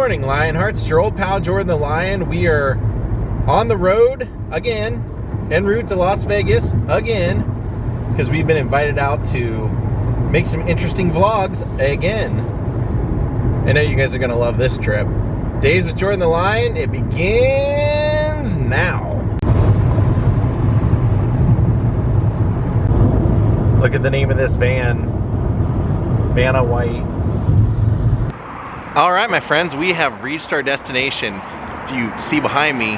morning, Lionhearts. It's your old pal Jordan the Lion. We are on the road again, en route to Las Vegas again, because we've been invited out to make some interesting vlogs again. I know you guys are going to love this trip. Daze with Jordan the Lion, it begins now. Look at the name of this van. Vanna White. All right, my friends, we have reached our destination. If you see behind me,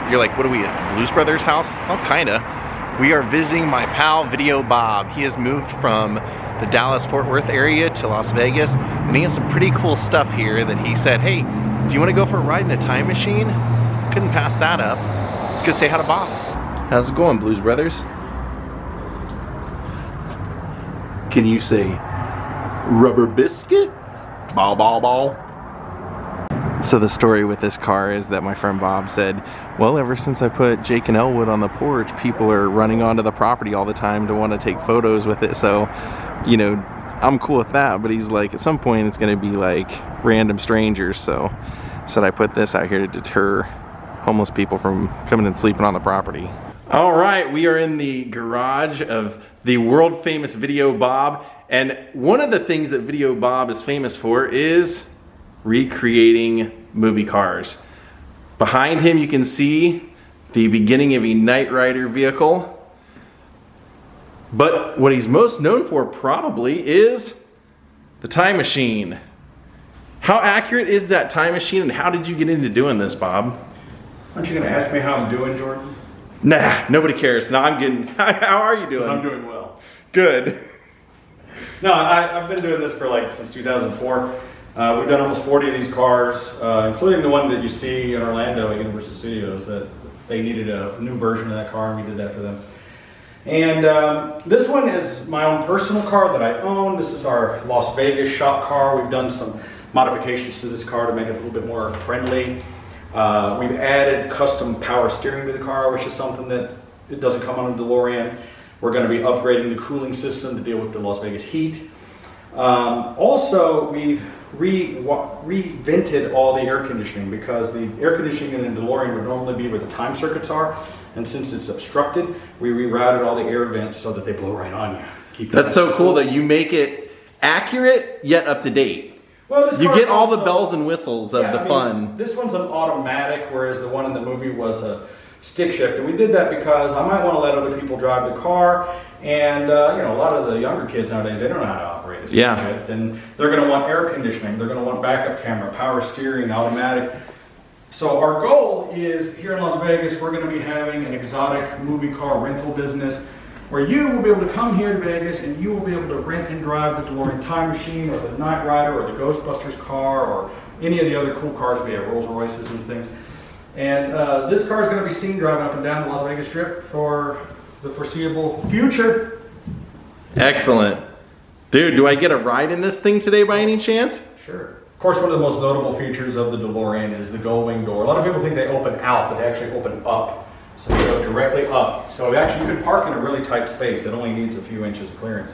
you're like, what are we at, the Blues Brothers house? Well, kinda. We are visiting my pal VideoBob. He has moved from the Dallas-Fort Worth area to Las Vegas, and he has some pretty cool stuff here that he said, hey, do you want to go for a ride in a time machine? Couldn't pass that up. Let's go say hi to Bob. How's it going, Blues Brothers? Can you say rubber biscuit? Ball, ball, ball. So the story with this car is that my friend Bob said, well, ever since I put Jake and Elwood on the porch, people are running onto the property all the time to want to take photos with it. So, you know, I'm cool with that. But he's like, at some point it's going to be like random strangers. So said I put this out here to deter homeless people from coming and sleeping on the property. All right, we are in the garage of the world famous VideoBob. And one of the things that VideoBob is famous for is recreating movie cars. Behind him you can see the beginning of a Knight Rider vehicle. But what he's most known for probably is the time machine. How accurate is that time machine, and how did you get into doing this, Bob? Aren't you gonna ask me how I'm doing, Jordan? Nah, nobody cares. No, I'm getting, how are you doing? I'm doing well. Good. No, I've been doing this for like since 2004. We've done almost 40 of these cars, including the one that you see in Orlando at Universal Studios. That they needed a new version of that car, and we did that for them. And this one is my own personal car that I own. This is our Las Vegas shop car. We've done some modifications to this car to make it a little bit more friendly. We've added custom power steering to the car, which is something that it doesn't come on a DeLorean. We're going to be upgrading the cooling system to deal with the Las Vegas heat. Also, we've revented all the air conditioning, because the air conditioning in a DeLorean would normally be where the time circuits are, and since it's obstructed, we rerouted all the air vents so that they blow right on you. That's so cool that you make it accurate yet up to date. Well, you get all the bells and whistles of the fun. This one's an automatic, whereas the one in the movie was a stick shift. And we did that because I might want to let other people drive the car. And, you know, a lot of the younger kids nowadays, they don't know how to operate a stick shift. And they're going to want air conditioning. They're going to want backup camera, power steering, automatic. So our goal is, here in Las Vegas, we're going to be having an exotic movie car rental business where you will be able to come here to Vegas and you will be able to rent and drive the DeLorean time machine, or the Knight Rider, or the Ghostbusters car, or any of the other cool cars. We have Rolls Royces and things. And this car is going to be seen driving up and down the Las Vegas Strip for the foreseeable future. Excellent. Dude, do I get a ride in this thing today by any chance? Sure. Of course, one of the most notable features of the DeLorean is the gull-wing door. A lot of people think they open out, but they actually open up. So they go directly up. So actually you can park in a really tight space. It only needs a few inches of clearance.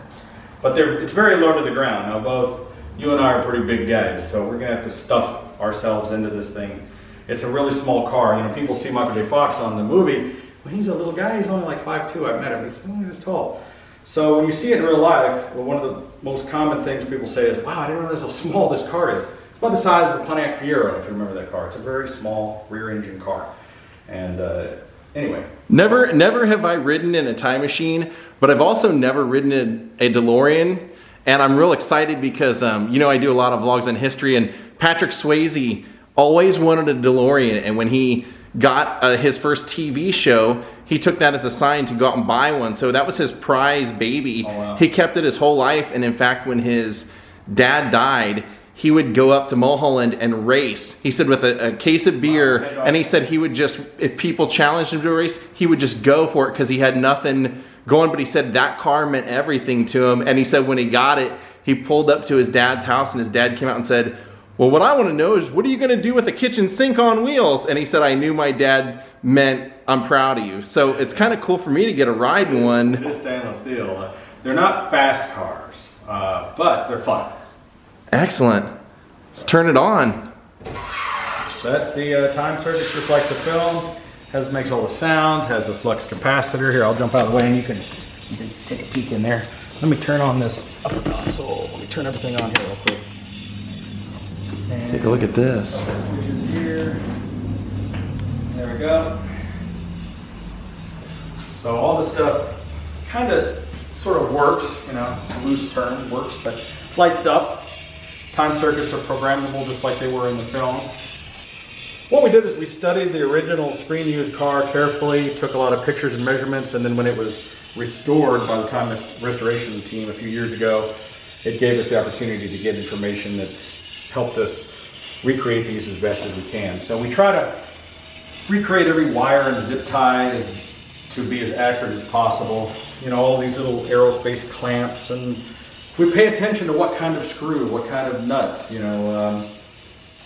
But it's very low to the ground. Now both you and I are pretty big guys, so we're gonna have to stuff ourselves into this thing. It's a really small car. You know, people see Michael J. Fox on the movie. Well, he's a little guy. He's only like 5'2". I've met him. He's only this tall. So when you see it in real life, well, one of the most common things people say is, wow, I didn't realize how small this car is. It's about the size of the Pontiac Fiero, if you remember that car. It's a very small rear engine car. And anyway. Never have I ridden in a time machine, but I've also never ridden in a DeLorean. And I'm real excited because, you know, I do a lot of vlogs on history, and Patrick Swayze always wanted a DeLorean, and when he got his first TV show, he took that as a sign to go out and buy one. So that was his prize baby. Oh, wow. He kept it his whole life, and in fact, when his dad died, he would go up to Mulholland and race. He said with a case of beer, and he said he would just, if people challenged him to a race, he would just go for it because he had nothing going. But he said that car meant everything to him, and he said when he got it, he pulled up to his dad's house, and his dad came out and said, well, what I want to know is, what are you going to do with a kitchen sink on wheels? And he said, I knew my dad meant, I'm proud of you. So it's kind of cool for me to get a ride in one. It is stainless steel. They're not fast cars, but they're fun. Excellent. Let's turn it on. That's the time circuit, just like the film. Makes all the sounds, has the flux capacitor. Here, I'll jump out of the way and you can take a peek in there. Let me turn on this upper console. Let me turn everything on here real quick. And take a look at this. Here. There we go. So all this stuff kind of sort of works, you know, it's a loose term, works, but lights up. Time circuits are programmable just like they were in the film. What we did is we studied the original screen used car carefully, took a lot of pictures and measurements, and then when it was restored by the time this restoration team a few years ago, it gave us the opportunity to get information that helped us recreate these as best as we can. So we try to recreate every wire and zip tie to be as accurate as possible. You know, all these little aerospace clamps, and we pay attention to what kind of screw, what kind of nut, you know.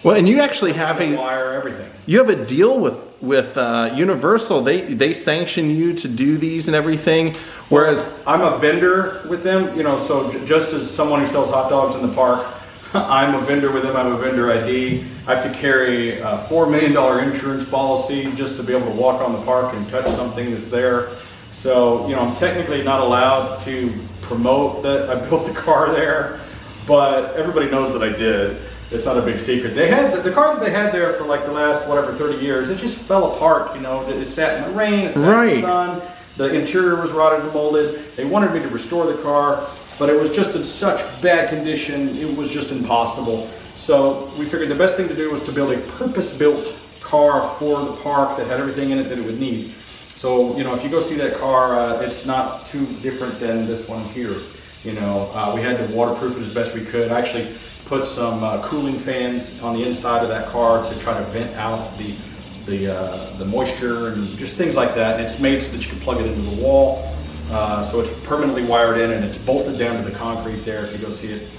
Well, and you actually have wire, everything. You have a deal with Universal. They sanction you to do these and everything. Whereas I'm a vendor with them, you know. So just as someone who sells hot dogs in the park, I'm a vendor with them. I have a vendor ID. I have to carry a $4 million insurance policy just to be able to walk on the park and touch something that's there. So, you know, I'm technically not allowed to promote that I built the car there, but everybody knows that I did. It's not a big secret. They had the car that they had there for like the last, whatever, 30 years. It just fell apart, you know. It sat in the rain, it sat in the sun. The interior was rotted and molded. They wanted me to restore the car, but it was just in such bad condition, it was just impossible. So we figured the best thing to do was to build a purpose-built car for the park that had everything in it that it would need. So, you know, if you go see that car, it's not too different than this one here. You know, we had to waterproof it as best we could. I actually put some cooling fans on the inside of that car to try to vent out the moisture and just things like that. And it's made so that you can plug it into the wall. So it's permanently wired in and it's bolted down to the concrete there if you go see it.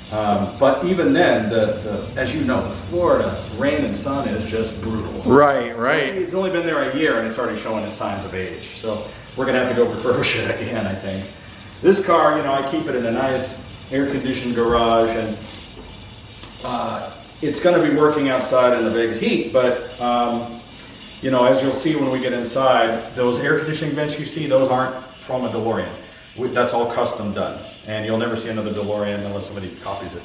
But even then, as you know, the Florida rain and sun is just brutal. Right. So it's only been there a year and it's already showing its signs of age. So we're gonna have to go refurbish it again, I think. This car, you know, I keep it in a nice air-conditioned garage, and it's going to be working outside in the Vegas heat, but you know, as you'll see when we get inside, those air conditioning vents you see, those aren't from a DeLorean. That's all custom done, and you'll never see another DeLorean unless somebody copies it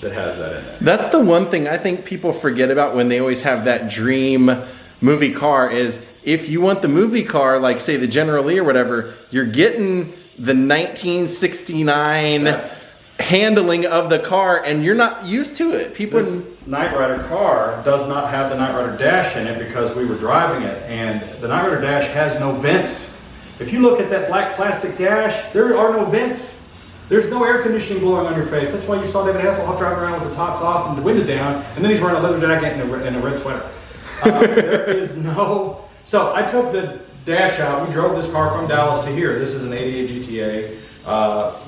that has that in there. That's the one thing I think people forget about when they always have that dream movie car is if you want the movie car, like say the General Lee or whatever, you're getting the 1969 handling of the car, and you're not used to it. This Knight Rider car does not have the Knight Rider dash in it because we were driving it, and the Knight Rider dash has no vents. If you look at that black plastic dash, there are no vents. There's no air conditioning blowing on your face. That's why you saw David Hasselhoff driving around with the tops off and the window down, and then he's wearing a leather jacket and a red sweater. There is no... So I took the dash out. We drove this car from Dallas to here. This is an 88 GTA,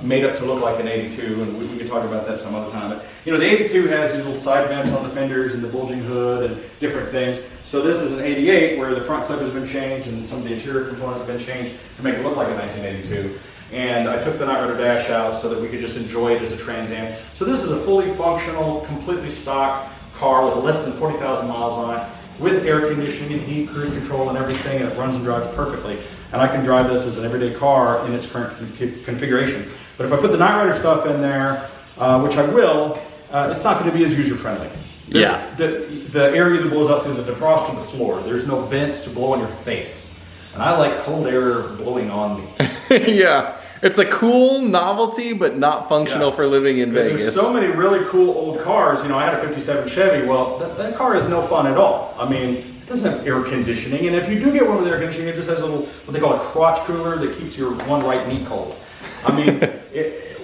made up to look like an 82, and we can talk about that some other time. But, you know, the 82 has these little side vents on the fenders and the bulging hood and different things. So this is an 88 where the front clip has been changed and some of the interior components have been changed to make it look like a 1982. And I took the Knight Rider dash out so that we could just enjoy it as a Trans Am. So this is a fully functional, completely stock car with less than 40,000 miles on it, with air conditioning and heat, cruise control and everything, and it runs and drives perfectly. And I can drive this as an everyday car in its current configuration. But if I put the Knight Rider stuff in there, which I will, it's not going to be as user-friendly. Yeah. The area that blows out through the defrost to the floor, there's no vents to blow on your face. And I like cold air blowing on me. Yeah, it's a cool novelty, but not functional for living in Vegas. There's so many really cool old cars. You know, I had a 57 Chevy. Well, that car is no fun at all. I mean, it doesn't have air conditioning. And if you do get one with air conditioning, it just has a little, what they call a crotch cooler that keeps your one right knee cold. I mean,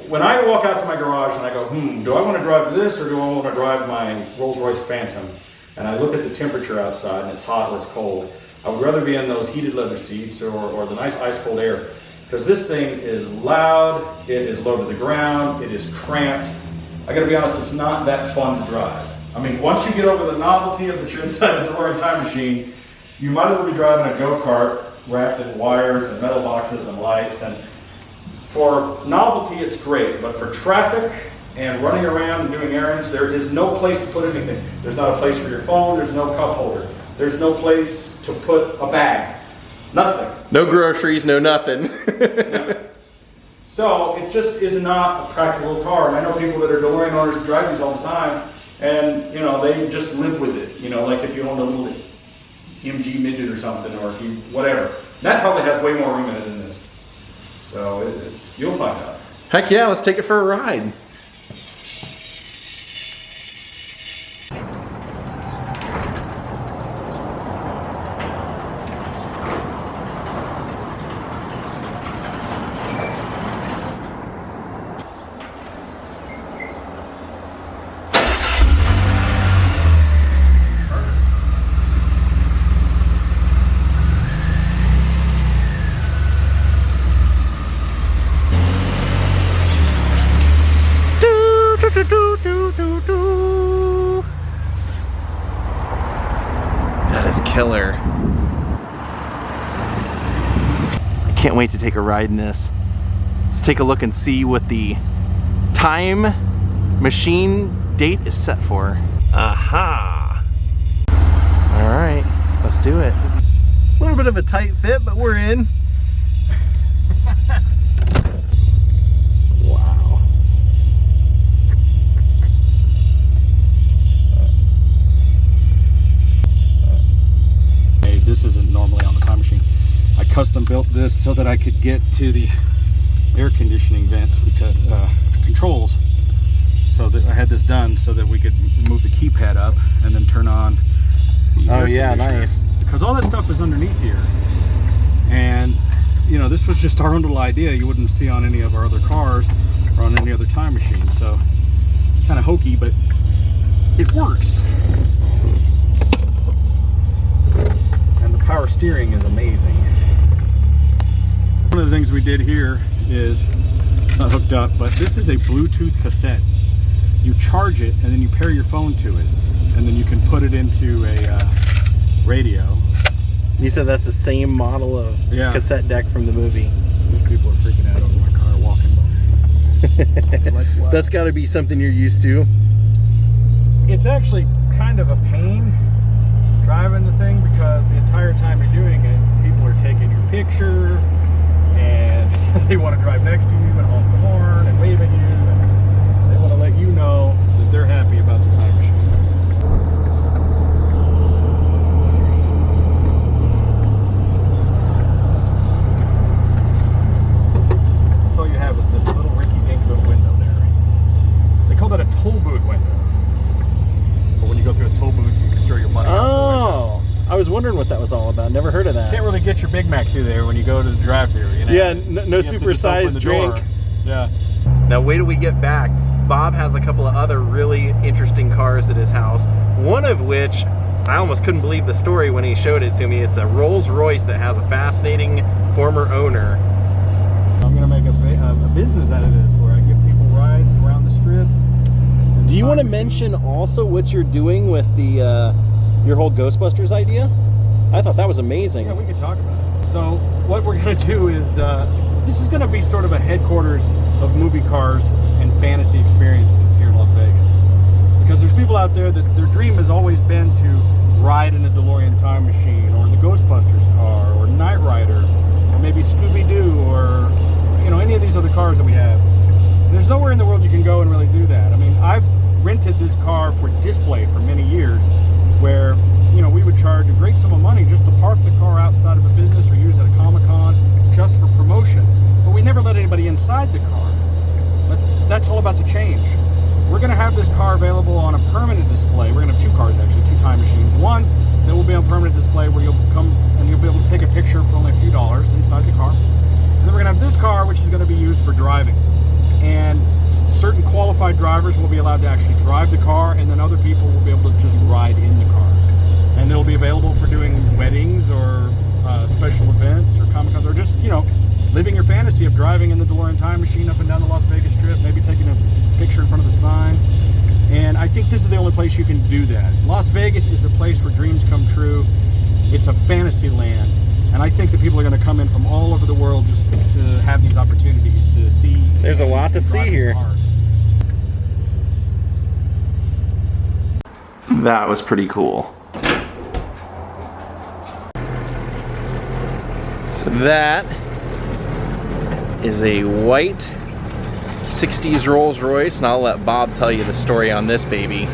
when I walk out to my garage and I go, do I want to drive this or do I want to drive my Rolls Royce Phantom? And I look at the temperature outside and it's hot or it's cold. I would rather be in those heated leather seats or the nice ice cold air, because this thing is loud, it is low to the ground, it is cramped. I gotta be honest, it's not that fun to drive. I mean, once you get over the novelty of that you're inside the DeLorean time machine, you might as well be driving a go-kart wrapped in wires and metal boxes and lights. And for novelty, it's great, but for traffic, and running around and doing errands, there is no place to put anything. There's not a place for your phone, there's no cup holder. There's no place to put a bag. Nothing. No groceries, no nothing. No. So it just is not a practical car. And I know people that are DeLorean owners drive these all the time, and you know, they just live with it. You know, like if you own a little MG midget or something, or if you, whatever. That probably has way more room in it than this. So you'll find out. Heck yeah, let's take it for a ride. That is killer. I can't wait to take a ride in this. Let's take a look and see what the time machine date is set for. Aha! All right, let's do it. A little bit of a tight fit, but we're in. Wow. This isn't normally on the time machine. I custom built this so that I could get to the air conditioning vents because controls. So that I had this done so that we could move the keypad up and then turn on the Oh yeah, nice. Because all that stuff is underneath here. And you know, this was just our own little idea. You wouldn't see on any of our other cars or on any other time machine. So it's kind of hokey, but it works. And the power steering is amazing. One of the things we did here is, it's not hooked up, but this is a Bluetooth cassette. You charge it and then you pair your phone to it, and then you can put it into a radio. You said that's the same model of cassette deck from the movie. These people are freaking out over my car walking by. Like, what? That's got to be something you're used to. It's actually kind of a pain driving the thing, because the entire time you're doing it, people are taking your picture and they want to drive next to you and honk the horn and wave at you, and they want to let you know that they're happy about the time machine. That's all you have is this little rinky-dink little window there. They call that a toll booth window. But when you go through a toll booth, you can throw your money out the window. I was wondering what that was all about. Never heard of that. You can't really get your Big Mac through there when you go to the drive-thru, you know? Yeah, no super-sized drink. Yeah. Now wait till we get back. Bob has a couple of other really interesting cars at his house. One of which, I almost couldn't believe the story when he showed it to me. It's a Rolls Royce that has a fascinating former owner. I'm gonna make a business out of this, where I give people rides around the strip. Do you want to mention also what you're doing with the your whole Ghostbusters idea? I thought that was amazing. Yeah, we could talk about it. So what we're gonna do is, this is gonna be sort of a headquarters of movie cars and fantasy experiences here in Las Vegas. Because there's people out there that their dream has always been to ride in a DeLorean time machine, or the Ghostbusters car, or Knight Rider, or maybe Scooby-Doo, or you know, any of these other cars that we have. And there's nowhere in the world you can go and really do that. I mean, I've rented this car for display for many years, where, you know, we would charge a great sum of money just to park the car outside of a business or use it at a Comic-Con just for promotion. But we never let anybody inside the car. But that's all about to change. We're going to have this car available on a permanent display. We're going to have two cars, actually, two time machines. One that will be on permanent display, where you'll come and you'll be able to take a picture for only a few dollars inside the car. And then we're going to have this car, which is going to be used for driving. And certain qualified drivers will be allowed to actually drive the car, and then other people will be able to just ride in the car. And it'll be available for doing weddings or special events or Comic-Cons, or just, you know, living your fantasy of driving in the DeLorean time machine up and down the Las Vegas Strip, maybe taking a picture in front of the sign. And I think this is the only place you can do that. Las Vegas is the place where dreams come true. It's a fantasy land. And I think that people are going to come in from all over the world just to have these opportunities to see. There's a lot to see here. Cars. That was pretty cool. So that is a white 60s Rolls Royce, and I'll let Bob tell you the story on this baby.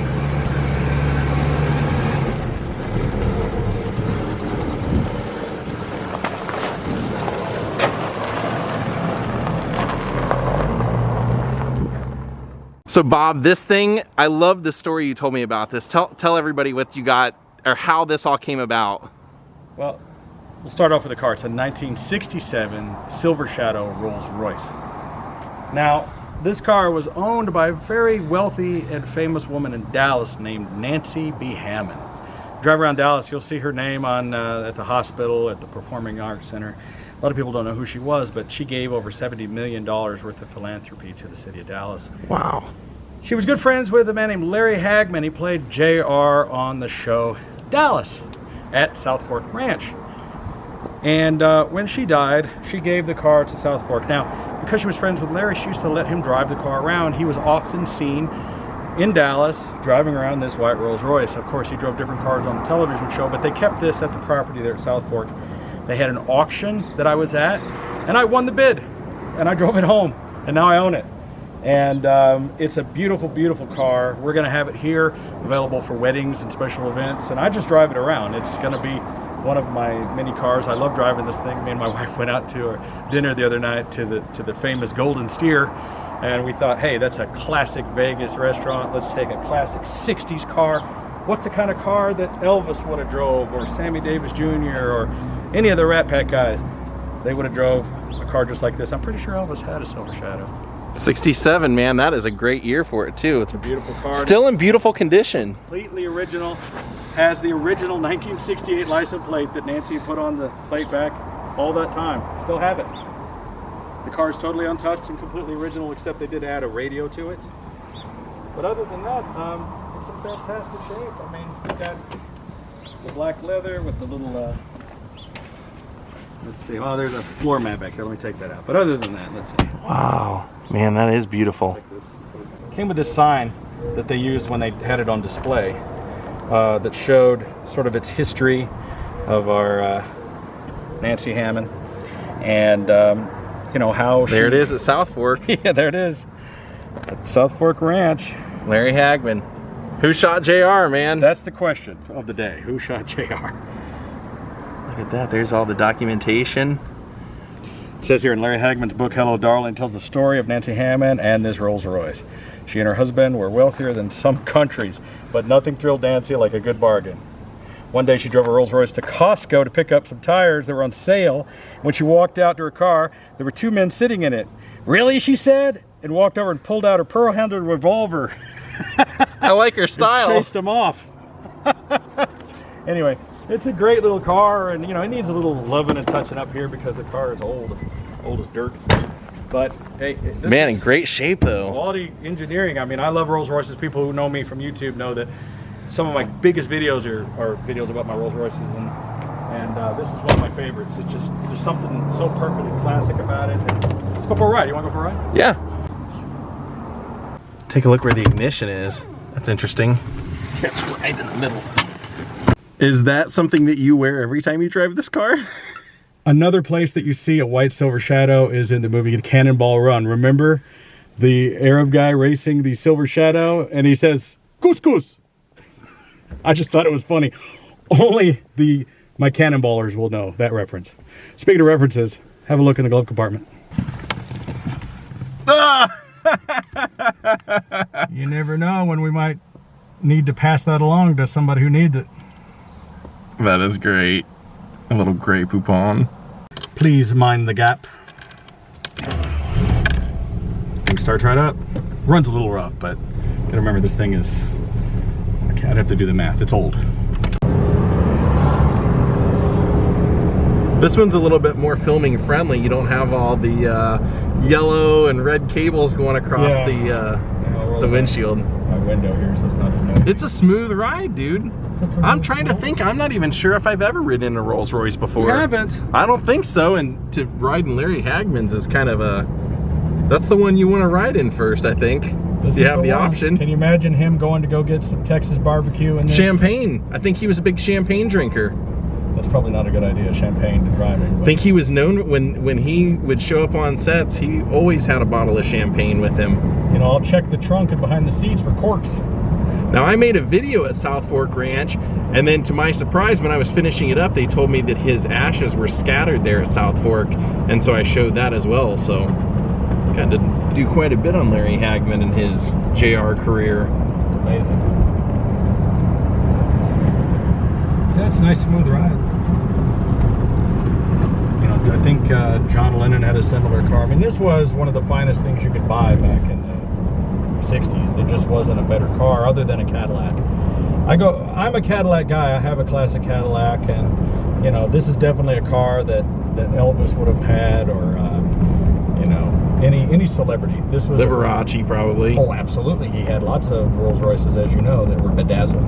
So Bob, this thing, I love the story you told me about this. Tell everybody what you got, or how this all came about. Well, we'll start off with the car. It's a 1967 Silver Shadow Rolls Royce. Now, this car was owned by a very wealthy and famous woman in Dallas named Nancy B. Hammond. Drive around Dallas, you'll see her name on at the hospital, at the Performing Arts Center. A lot of people don't know who she was, but she gave over $70 million worth of philanthropy to the city of Dallas. Wow. She was good friends with a man named Larry Hagman. He played JR on the show Dallas at South Fork Ranch. And when she died, she gave the car to South Fork. Now, because she was friends with Larry, she used to let him drive the car around. He was often seen in Dallas driving around this white Rolls Royce. Of course, he drove different cars on the television show, but they kept this at the property there at South Fork. They had an auction that I was at, and I won the bid, and I drove it home, and now I own it. And it's a beautiful, beautiful car. We're gonna have it here, available for weddings and special events, and I just drive it around. It's gonna be one of my many cars. I love driving this thing. Me and my wife went out to a dinner the other night to the famous Golden Steer, and we thought, hey, that's a classic Vegas restaurant. Let's take a classic 60s car. What's the kind of car that Elvis would have drove, or Sammy Davis Jr., or any of the Rat Pack guys? They would have drove a car just like this. I'm pretty sure Elvis had a Silver Shadow. 67, man, that is a great year for it too. It's a beautiful car. Still in beautiful condition. Completely original. Has the original 1968 license plate that Nancy put on the plate back all that time. Still have it. The car is totally untouched and completely original, except they did add a radio to it. But other than that, it's in fantastic shape. I mean, we've got the black leather with the little, let's see, oh, there's a floor mat back there. Let me take that out. But other than that, let's see. Wow, man, that is beautiful. Came with this sign that they used when they had it on display that showed sort of its history of our Nancy Hammond, and you know how there it is at South Fork. Yeah, there it is at South Fork Ranch. Larry Hagman. Who shot JR, man? That's the question of the day. Who shot JR? Look at that. There's all the documentation. It says here in Larry Hagman's book, Hello Darling, tells the story of Nancy Hammond and this Rolls Royce. She and her husband were wealthier than some countries, but nothing thrilled Nancy like a good bargain. One day she drove a Rolls Royce to Costco to pick up some tires that were on sale. When she walked out to her car, there were two men sitting in it. Really, she said, and walked over and pulled out her pearl-handled revolver. I like her style. Chased them off. Anyway, it's a great little car, and you know, it needs a little loving and touching up here because the car is old as dirt. But hey, this man, is in great shape though. Quality engineering. I mean, I love Rolls Royces. People who know me from YouTube know that some of my biggest videos are videos about my Rolls Royces, and this is one of my favorites. It's just there's something so perfectly classic about it. And let's go for a ride. You want to go for a ride? Yeah. Take a look where the ignition is. That's interesting. It's right in the middle. Is that something that you wear every time you drive this car? Another place that you see a white Silver Shadow is in the movie Cannonball Run. Remember the Arab guy racing the Silver Shadow, and he says, "Couscous." I just thought it was funny. Only my cannonballers will know that reference. Speaking of references, have a look in the glove compartment. Ah! You never know when we might need to pass that along to somebody who needs it. That is great. A little Grey Poupon. Please mind the gap. Thing starts right up. Runs a little rough, but you gotta remember this thing is, I'd have to do the math, it's old. This one's a little bit more filming friendly. You don't have all the yellow and red cables going across the windshield. My window here, so it's not as noisy. It's a smooth ride, dude. I'm trying to think. I'm not even sure if I've ever ridden in a Rolls Royce before. You haven't? I don't think so. And to ride in Larry Hagman's is kind of a, that's the one you want to ride in first, I think. you have the option. Can you imagine him going to go get some Texas barbecue and champagne? I think he was a big champagne drinker. That's probably not a good idea, champagne driving. I think he was known when he would show up on sets, he always had a bottle of champagne with him. You know, I'll check the trunk and behind the seats for corks. Now, I made a video at South Fork Ranch, and then to my surprise, when I was finishing it up, they told me that his ashes were scattered there at South Fork, and so I showed that as well. So, kind of do quite a bit on Larry Hagman and his JR career. It's amazing. Yeah, it's a nice smooth ride. You know, I think John Lennon had a similar car. I mean, this was one of the finest things you could buy back in the 60s. There just wasn't a better car other than a Cadillac. I'm a Cadillac guy. I have a classic Cadillac, and you know, this is definitely a car that Elvis would have had, or you know, any celebrity. This was Liberace, probably. Oh, absolutely. He had lots of Rolls Royces, as you know, that were bedazzled.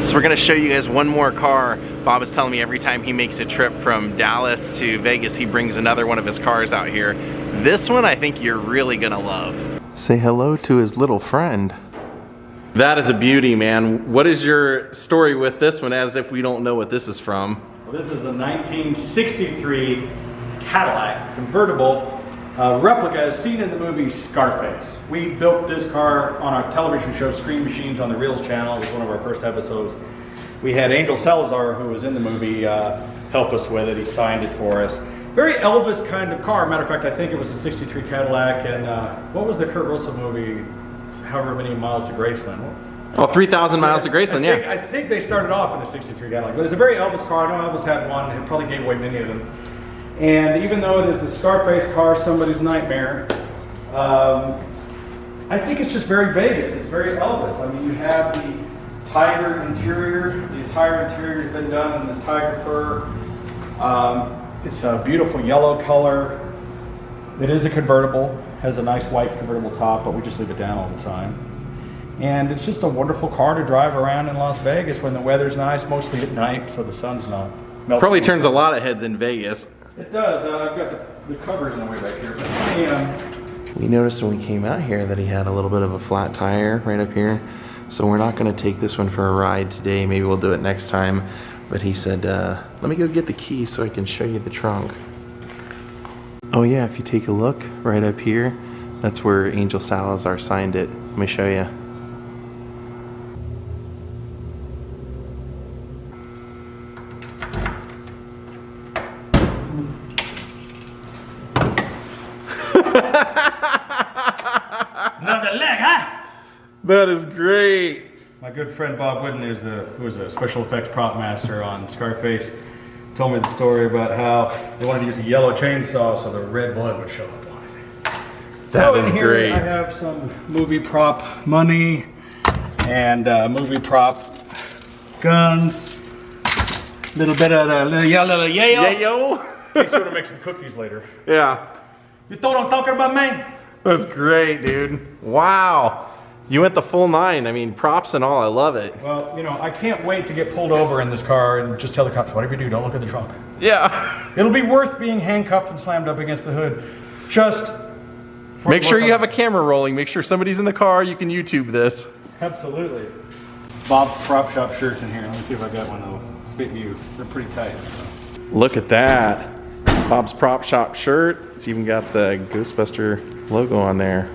So we're gonna show you guys one more car. Bob is telling me every time he makes a trip from Dallas to Vegas, he brings another one of his cars out here. This one I think you're really gonna love. Say hello to his little friend. That is a beauty, man. What is your story with this one, as if we don't know what this is from? Well, this is a 1963 Cadillac Convertible replica as seen in the movie Scarface. We built this car on our television show Screen Machines on the Reels channel. It was one of our first episodes. We had Angel Salazar, who was in the movie, help us with it. He signed it for us. Very Elvis kind of car. Matter of fact, I think it was a 63 Cadillac. And what was the Kurt Russell movie? However many miles to Graceland. Oh, 3,000 miles to Graceland, yeah. I think they started off in a 63 Cadillac. But it's a very Elvis car. I know Elvis had one. He probably gave away many of them. And even though it is the Scarface car, somebody's nightmare, I think it's just very Vegas. It's very Elvis. I mean, you have the tiger interior. The entire interior has been done in this tiger fur. It's a beautiful yellow color. It is a convertible. Has a nice white convertible top, but we just leave it down all the time. And it's just a wonderful car to drive around in Las Vegas when the weather's nice, mostly at night, so the sun's not melting. Probably turns a lot of heads in Vegas. It does. I've got the covers in the way back here. But we noticed when we came out here that he had a little bit of a flat tire right up here. So we're not going to take this one for a ride today. Maybe we'll do it next time. But he said, let me go get the key so I can show you the trunk. Oh yeah, if you take a look right up here, that's where Angel Salazar signed it. Let me show you. another leg, huh? That is great. My good friend Bob Whitten, who was a special effects prop master on Scarface, told me the story about how they wanted to use a yellow chainsaw so the red blood would show up on it. That is great. I have some movie prop money and movie prop guns. Little bit of the little yayo. Yayo. He's going to make some cookies later. Yeah. You thought I'm talking about, man? That's great, dude. Wow. You went the full nine. I mean, props and all. I love it. Well, you know, I can't wait to get pulled over in this car and just tell the cops, whatever you do, don't look at the trunk. Yeah. It'll be worth being handcuffed and slammed up against the hood. Just make sure you have a camera rolling. Make sure somebody's in the car. You can YouTube this. Absolutely. Bob's Prop Shop shirts in here. Let me see if I got one that'll fit you. They're pretty tight. Look at that. Bob's Prop Shop shirt. It's even got the Ghostbuster logo on there.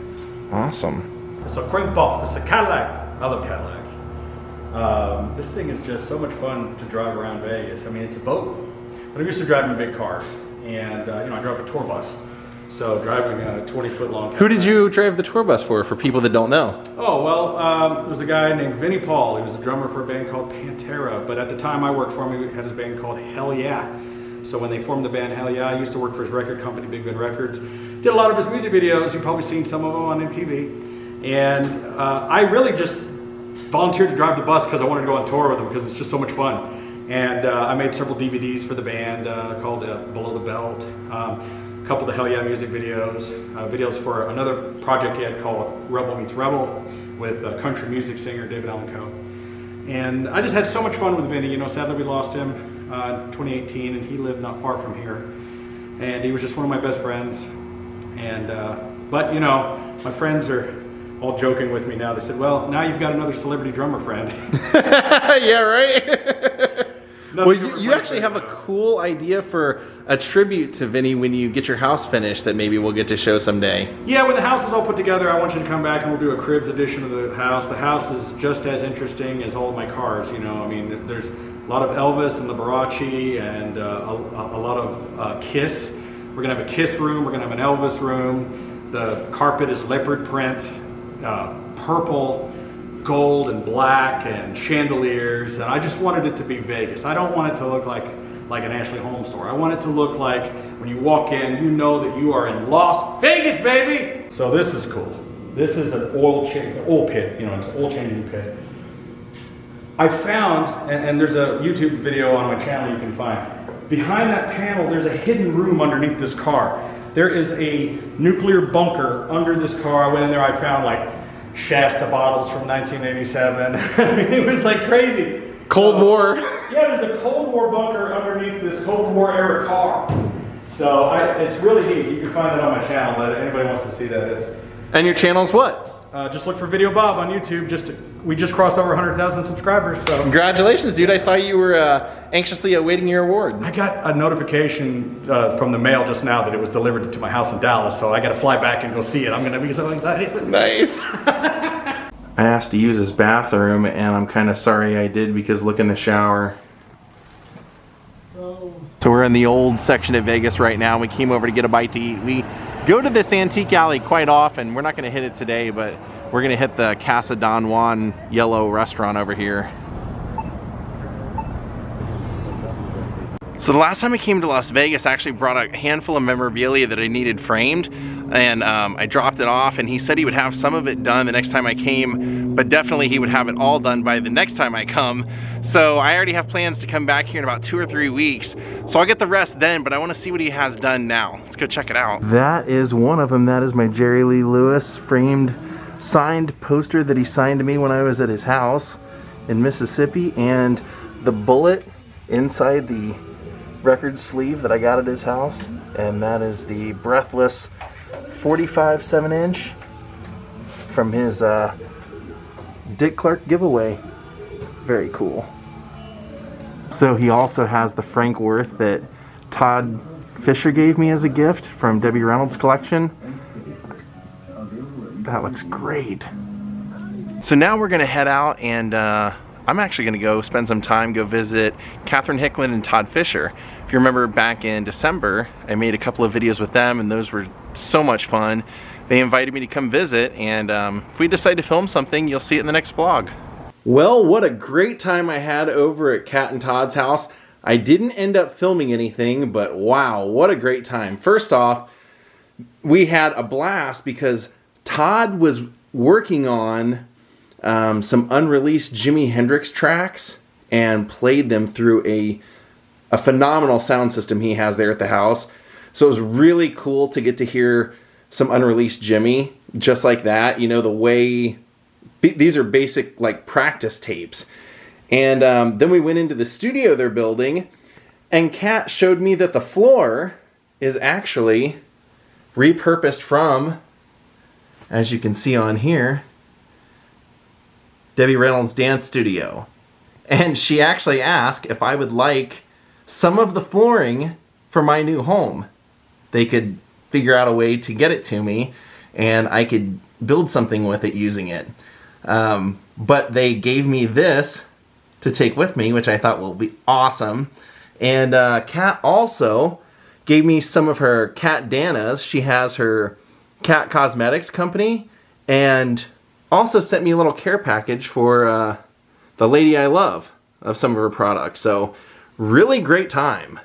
Awesome. It's a crank buff. It's a Cadillac. I love Cadillacs. This thing is just so much fun to drive around Vegas. I mean, it's a boat. But I'm used to driving big cars. And, you know, I drove a tour bus. So driving a 20-foot long Cadillac. Who did you drive the tour bus for people that don't know? Oh, well, it was a guy named Vinnie Paul. He was a drummer for a band called Pantera. But at the time I worked for him, he had his band called Hell Yeah. So when they formed the band Hell Yeah, I used to work for his record company, Big Ben Records. Did a lot of his music videos. You've probably seen some of them on MTV. And I really just volunteered to drive the bus because I wanted to go on tour with them because it's just so much fun. And I made several DVDs for the band called Below the Belt. A couple of the Hell Yeah music videos. Videos for another project he had called Rebel Meets Rebel with country music singer David Allan Coe. And I just had so much fun with Vinny. You know, sadly we lost him in 2018 and he lived not far from here. And he was just one of my best friends. And, but you know, my friends are all joking with me now. They said, well, now you've got another celebrity drummer friend. Yeah, right? Well, you actually have a cool idea for a tribute to Vinny when you get your house finished that maybe we'll get to show someday. Yeah, when the house is all put together, I want you to come back and we'll do a cribs edition of the house. The house is just as interesting as all of my cars, you know. I mean, there's a lot of Elvis and Liberace and a lot of Kiss. We're gonna have a Kiss room, we're gonna have an Elvis room. The carpet is leopard print, purple, gold and black and chandeliers, and I just wanted it to be Vegas. I don't want it to look like an Ashley Holmes store. I want it to look like when you walk in, you know that you are in Las Vegas, baby! So this is cool. This is an oil pit, you know, it's an oil changing pit. I found, and there's a YouTube video on my channel you can find, behind that panel there's a hidden room underneath this car. There is a nuclear bunker under this car. I went in there, I found like Shasta bottles from 1987. I mean, it was like crazy. Cold War. Yeah, there's a Cold War bunker underneath this Cold War era car. So it's really neat. You can find that on my channel, but anybody wants to see that. And your channel's what? Just look for VideoBob on YouTube. We just crossed over 100,000 subscribers. So congratulations, dude! I saw you were anxiously awaiting your award. I got a notification from the mail just now that it was delivered to my house in Dallas, so I got to fly back and go see it. I'm gonna be so excited. Nice. I asked to use his bathroom, and I'm kind of sorry I did because look in the shower. So we're in the old section of Vegas right now. We came over to get a bite to eat. We go to this antique alley quite often. We're not going to hit it today, but we're going to hit the Casa Don Juan yellow restaurant over here. So the last time I came to Las Vegas, I actually brought a handful of memorabilia that I needed framed, and I dropped it off, and he said he would have some of it done the next time I came, but definitely he would have it all done by the next time I come. So I already have plans to come back here in about 2 or 3 weeks, so I'll get the rest then, but I want to see what he has done now. Let's go check it out. That is one of them. That is my Jerry Lee Lewis framed signed poster that he signed to me when I was at his house in Mississippi, and the bullet inside the record sleeve that I got at his house, and that is the Breathless 45 7-inch from his Dick Clark giveaway. Very cool. So he also has the Frank Worth that Todd Fisher gave me as a gift from Debbie Reynolds' collection. That looks great. So now we're gonna head out, and I'm actually gonna go spend some time, go visit Catherine Hickland and Todd Fisher. If you remember back in December, I made a couple of videos with them, and those were so much fun. They invited me to come visit, and if we decide to film something, you'll see it in the next vlog. Well, what a great time I had over at Cat and Todd's house. I didn't end up filming anything, but wow, what a great time. First off, we had a blast because Todd was working on some unreleased Jimi Hendrix tracks and played them through a phenomenal sound system he has there at the house. So it was really cool to get to hear some unreleased Jimmy just like that. You know, the way these are basic like practice tapes. And then we went into the studio they're building, and Kat showed me that the floor is actually repurposed from, as you can see on here, Debbie Reynolds' dance studio. And she actually asked if I would like some of the flooring for my new home. They could figure out a way to get it to me, and I could build something with it using it. But they gave me this to take with me, which I thought will be awesome. And Kat also gave me some of her Kat Danas. She has her Kat Cosmetics company, and also sent me a little care package for the lady I love of some of her products. So really great time.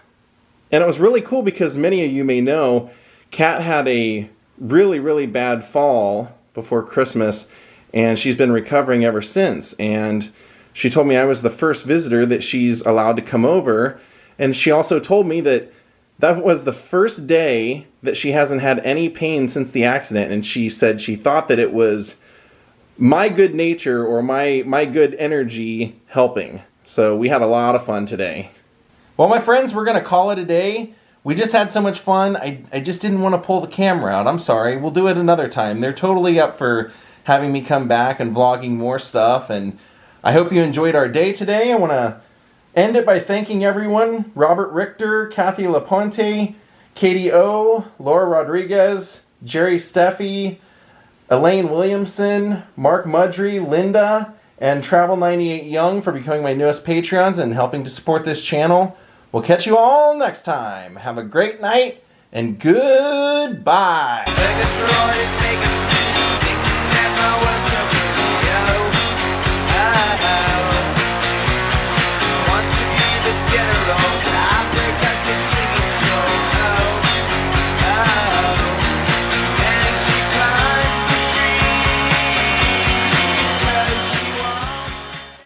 And it was really cool because many of you may know Kat had a really bad fall before Christmas, and she's been recovering ever since. And she told me I was the first visitor that she's allowed to come over, and she also told me that that was the first day that she hasn't had any pain since the accident, and she said she thought that it was my good nature or my good energy helping. So we had a lot of fun today. Well, my friends, we're gonna call it a day. We just had so much fun. I just didn't want to pull the camera out. I'm sorry. We'll do it another time. They're totally up for having me come back and vlogging more stuff. And I hope you enjoyed our day today. I want to end it by thanking everyone: Robert Richter, Kathy Laponte, Katie O, Laura Rodriguez, Jerry Steffi, Elaine Williamson, Mark Mudry, Linda, and Travel 98 Young for becoming my newest Patreons and helping to support this channel. We'll catch you all next time. Have a great night and goodbye.